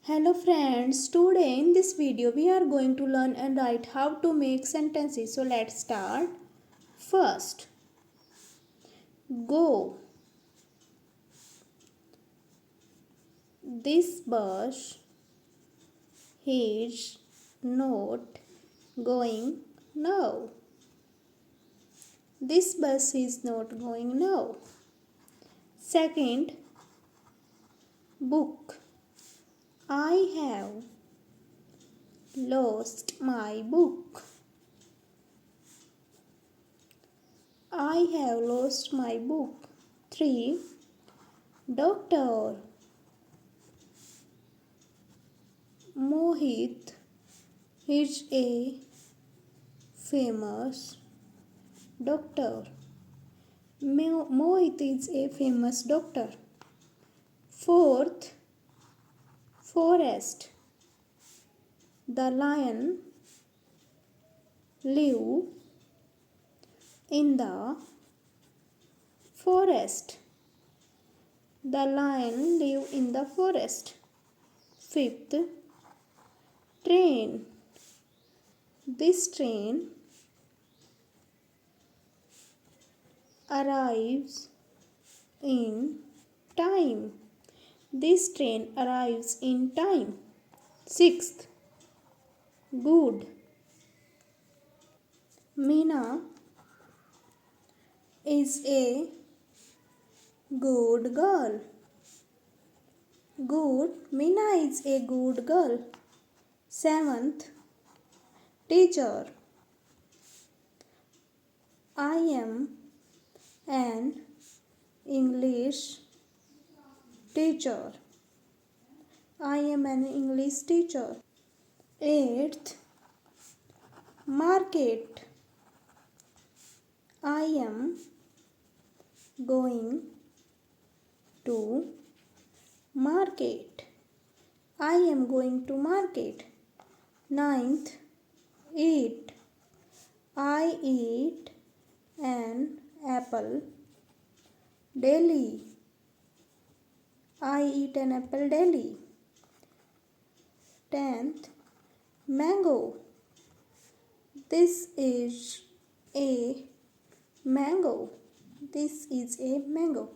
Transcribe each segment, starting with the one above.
Hello friends, today in this video we are going to learn and write how to make sentences. So let's start. First, go. This bus is not going now. This bus is not going now. Second, book. I have lost my book. I have lost my book. 3. Doctor. Mohit is a famous doctor. Mohit is a famous doctor. Fourth, forest. The lion live in the forest. The lion live in the forest. Fifth, train. This train arrives in time. This train arrives in time. Sixth, good. Meena is a good girl. Good. Meena is a good girl. Seventh, teacher. I am an English teacher. I am an English teacher. Eighth, market. I am going to market. I am going to market. Ninth, eat. I eat an apple daily. I eat an apple daily. 10th, mango. This is a mango. This is a mango.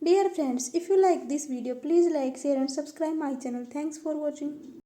Dear friends, if you like this video, please like, share and subscribe my channel. Thanks for watching.